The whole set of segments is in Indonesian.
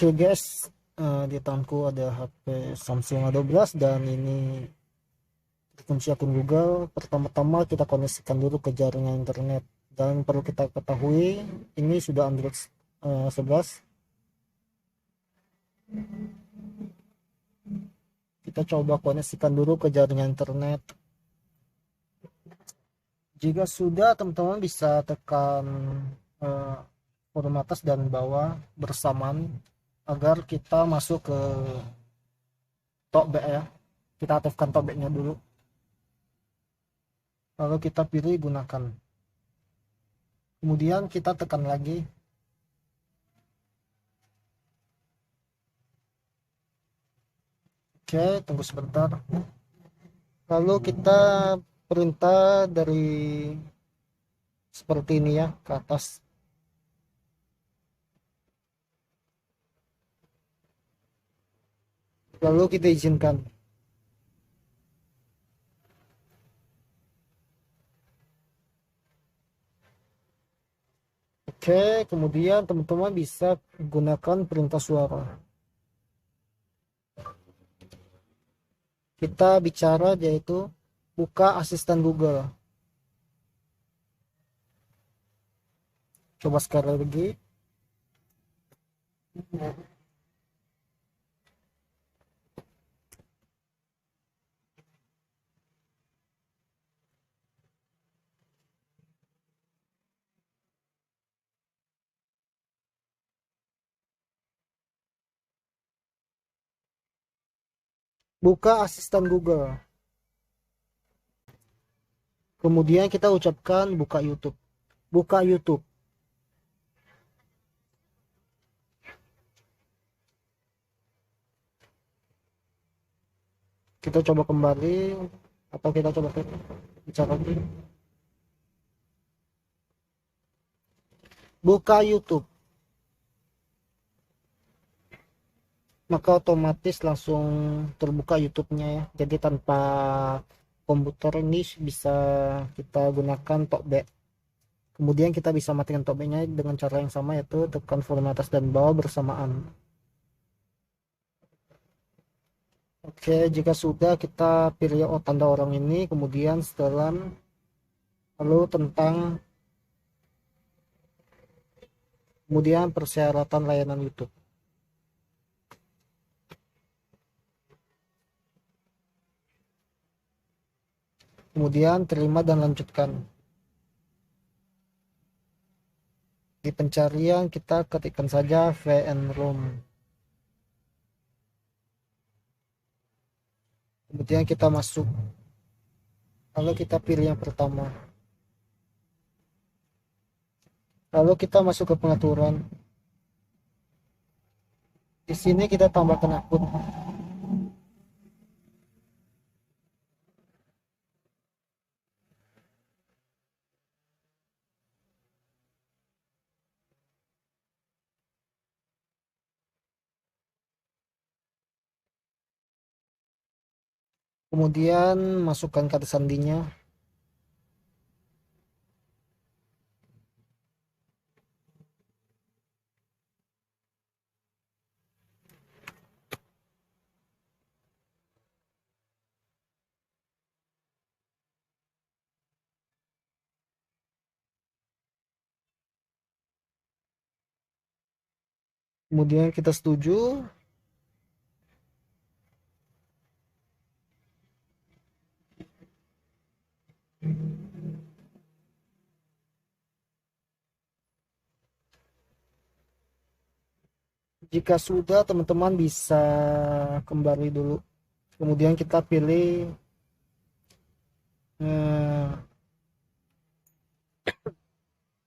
Oke guys, di tanganku ada HP Samsung A12 dan ini kunci akun Google. Pertama-tama kita koneksikan dulu ke jaringan internet dan perlu kita ketahui ini sudah Android 11. Kita coba koneksikan dulu ke jaringan internet. Jika sudah, teman-teman bisa tekan eh, volume atas dan bawah bersamaan agar kita masuk ke talkback ya. Kita aktifkan talkbacknya dulu, lalu kita pilih gunakan, kemudian kita tekan lagi. Oke, tunggu sebentar, lalu kita perintah dari seperti ini ya ke atas, lalu kita izinkan. Oke, kemudian teman-teman bisa gunakan perintah suara. Kita bicara yaitu buka asisten Google. Coba sekali lagi. Buka asisten Google. Kemudian kita ucapkan buka YouTube. Buka YouTube. Kita coba kembali atau kita coba bicara lagi. Buka YouTube. Maka otomatis langsung terbuka YouTube-nya ya. Jadi tanpa komputer ini bisa kita gunakan talkback. Kemudian kita bisa matikan talkback-nya dengan cara yang sama, yaitu tekan volume atas dan bawah bersamaan. Oke, jika sudah, kita pilih tanda orang ini, kemudian setelan, lalu tentang kemudian persyaratan layanan YouTube. Kemudian terima dan lanjutkan. Di pencarian kita ketikkan saja VN-ROM. Kemudian kita masuk. Lalu kita pilih yang pertama. Lalu kita masuk ke pengaturan. Di sini kita tambahkan akun. Kemudian masukkan kata sandinya. Kemudian kita setuju. Jika sudah, teman-teman bisa kembali dulu. Kemudian kita pilih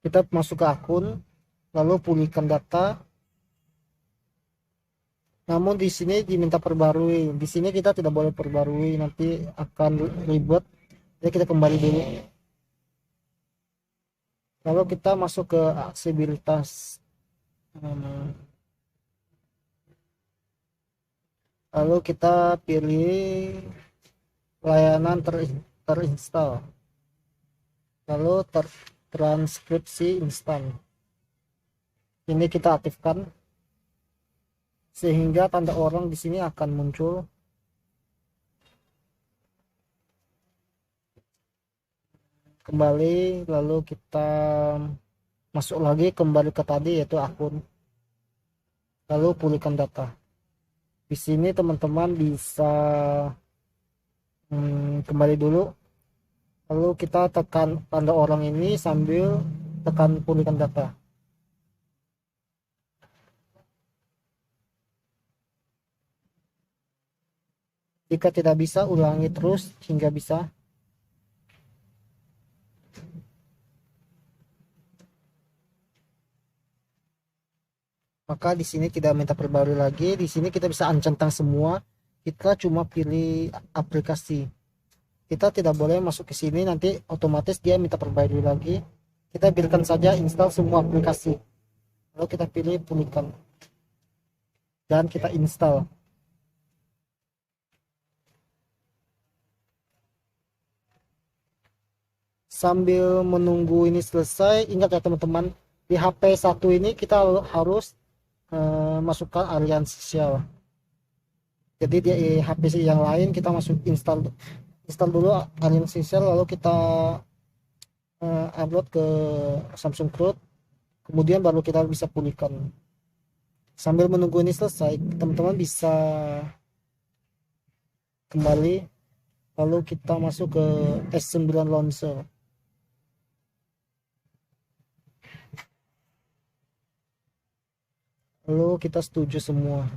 kita masuk ke akun, lalu pulihkan data. Namun di sini diminta perbarui. Di sini kita tidak boleh perbarui, nanti akan ribet. Jadi kita kembali dulu. Lalu kita masuk ke aksesibilitas. Lalu kita pilih layanan terinstall. Lalu transkripsi instan. Ini kita aktifkan. sehingga tanda orang di sini akan muncul. Kembali, lalu kita masuk lagi kembali ke tadi yaitu akun, lalu pulihkan data. Di sini teman-teman bisa kembali dulu, lalu kita tekan tanda orang ini sambil tekan pulihkan data. Jika tidak bisa, ulangi terus hingga bisa. Maka di sini tidak minta perbarui lagi. Di sini kita bisa uncentang semua. Kita cuma pilih aplikasi. Kita tidak boleh masuk ke sini, nanti otomatis dia minta perbarui lagi. Kita biarkan saja install semua aplikasi. Lalu kita pilih pulihkan dan kita install. Sambil menunggu ini selesai, ingat ya teman-teman, di HP satu ini kita harus masukkan Aliansial. Jadi di HP yang lain kita masuk install dulu Aliansial, lalu kita upload ke Samsung Cloud, kemudian baru kita bisa pulihkan. Sambil menunggu ini selesai, teman-teman bisa kembali, lalu kita masuk ke S9 Launcher. Lalu kita setuju semua.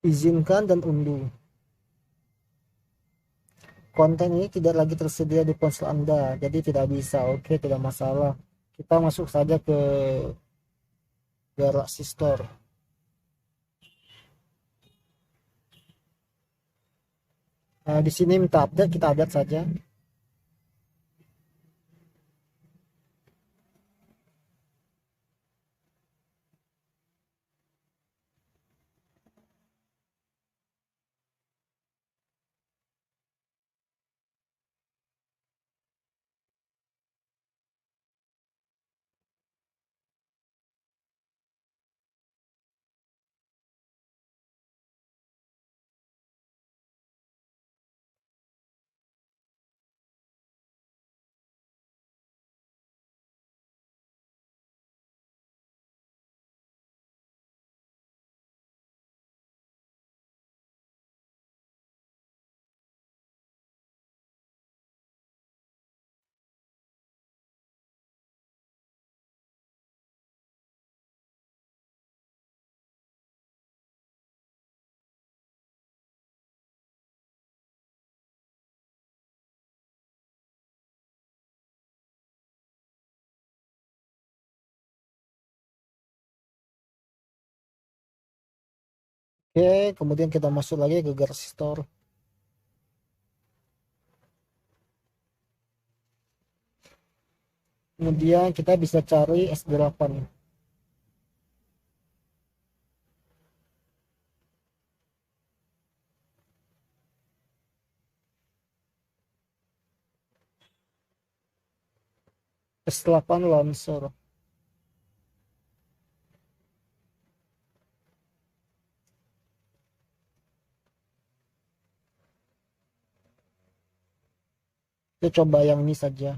Izinkan dan unduh. Konten ini tidak lagi tersedia di ponsel Anda, jadi tidak bisa. Oke, tidak masalah. Kita masuk saja ke Galaxy Store. Nah, di sini minta update, kita update saja. Oke, kemudian kita masuk lagi ke Galaxy Store. Kemudian kita bisa cari S8. S8 Launcher. Kita coba yang ini saja.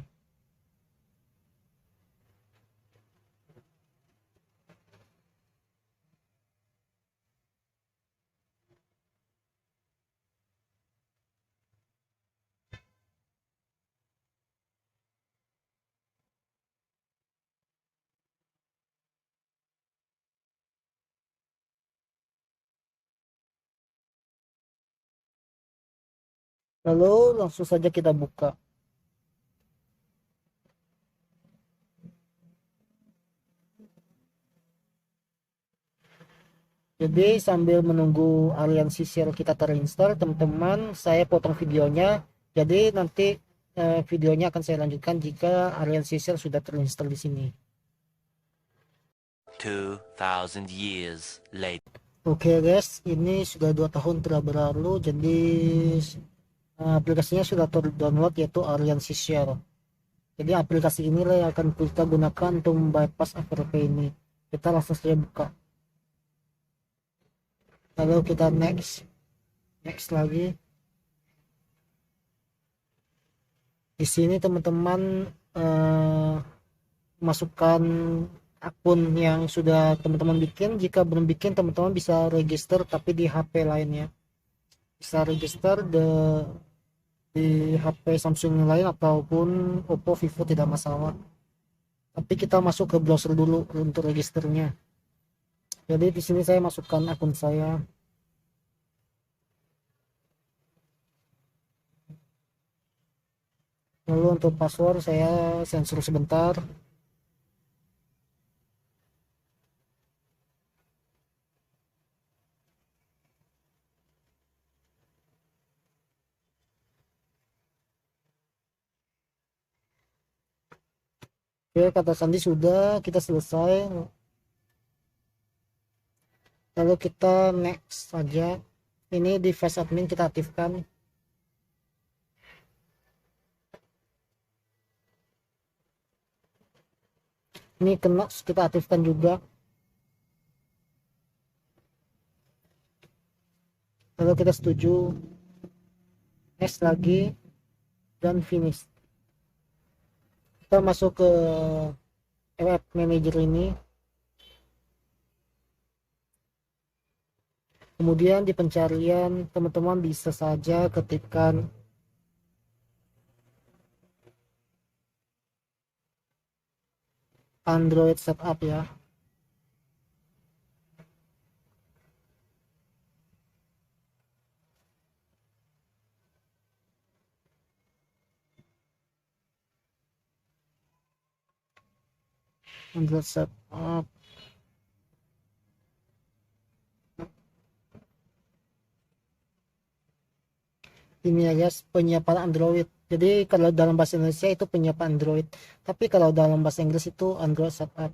Lalu langsung saja kita buka. Jadi sambil menunggu aliansi share kita terinstall, teman-teman, saya potong videonya. Jadi nanti videonya akan saya lanjutkan jika aliansi share sudah terinstall di sini. 2000 years later. Oke guys, ini sudah 2 tahun telah berlalu, jadi aplikasinya sudah terdownload yaitu Allianz Share. Jadi aplikasi inilah yang akan kita gunakan untuk bypass FTP ini. Kita langsung saja buka. Lalu kita next, next lagi. Di sini teman-teman eh, masukkan akun yang sudah teman-teman bikin. Jika belum bikin, teman-teman bisa register tapi di HP lainnya. Bisa register di HP Samsung yang lain ataupun Oppo, Vivo tidak masalah. Tapi kita masuk ke browser dulu untuk registernya. Jadi di sini saya masukkan akun saya. Lalu untuk password saya sensor sebentar. Oke, kata sandi sudah, kita selesai. Lalu kita next saja. Ini di face admin kita aktifkan. Ini kena kita aktifkan juga. Lalu kita setuju, next lagi, dan finish. Kita masuk ke web manager ini. Kemudian di pencarian teman-teman bisa saja ketikkan Android setup ya. Android setup. Ini ya guys, penyiapan Android. Jadi kalau dalam bahasa Indonesia itu penyiapan Android, tapi kalau dalam bahasa Inggris itu Android setup.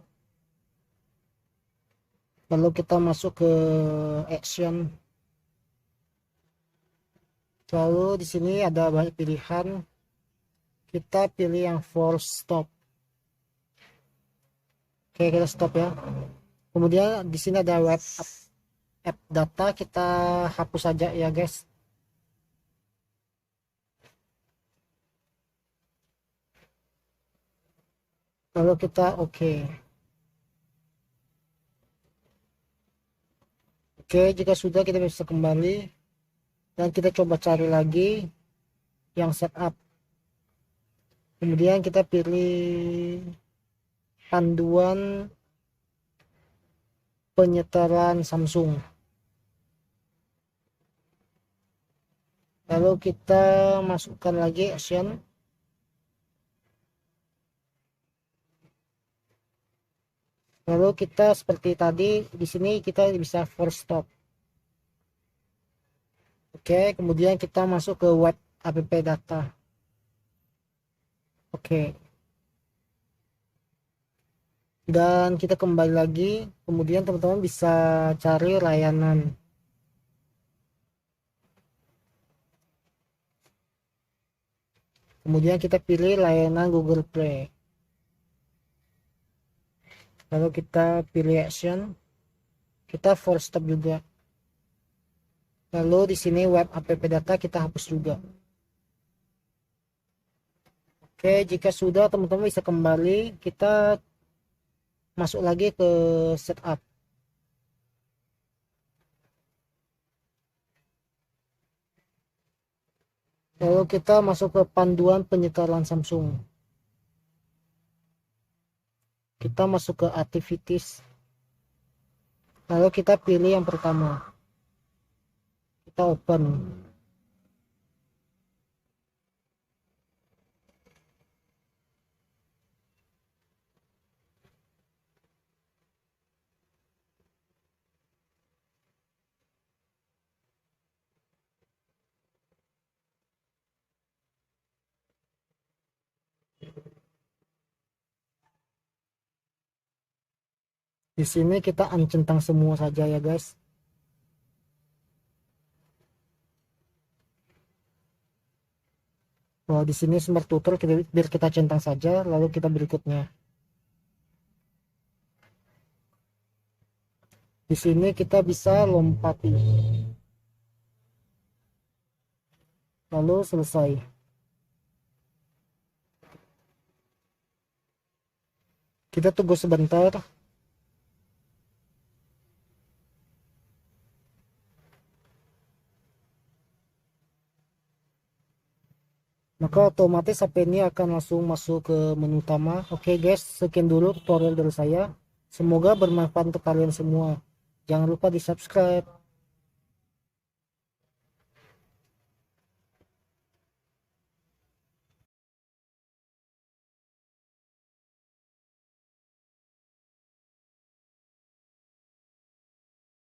Lalu kita masuk ke action. Lalu di sini ada banyak pilihan. Kita pilih yang force stop. Oke, kita stop ya. Kemudian di sini ada web app data, kita hapus saja ya guys. Lalu kita oke. Oke, jika sudah kita bisa kembali dan kita coba cari lagi yang setup. Kemudian kita pilih panduan penyetelan Samsung. Lalu kita masukkan lagi action. Lalu kita seperti tadi di sini kita bisa force stop. Oke, kemudian kita masuk ke web app data. Oke. Dan kita kembali lagi, kemudian teman-teman bisa cari layanan. Kemudian kita pilih layanan Google Play. Lalu kita pilih action. Kita force stop juga. Lalu di sini web app data kita hapus juga. Oke, jika sudah teman-teman bisa kembali, kita masuk lagi ke setup. Lalu kita masuk ke panduan penyetelan Samsung. Kita masuk ke activities. Lalu kita pilih yang pertama. Kita open. Di sini kita uncentang semua saja ya guys. Oh, di sini smart tutor biar kita centang saja, lalu kita berikutnya. Di sini kita bisa lompati, lalu selesai. Kita tunggu sebentar. Maka otomatis HP ini akan langsung masuk ke menu utama. Oke guys, sekian dulu tutorial dari saya. Semoga bermanfaat untuk kalian semua. Jangan lupa di subscribe.